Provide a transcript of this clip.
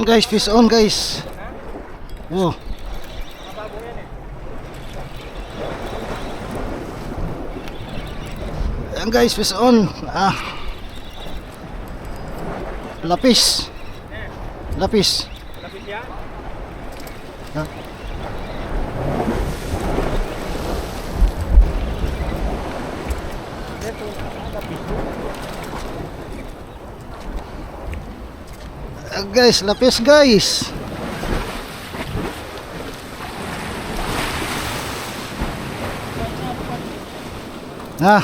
Guys, fish on guys. Oh. Ayan guys, fish on. Lapis. Lapis. Lapis yan? Guys, lapis guys. Ah.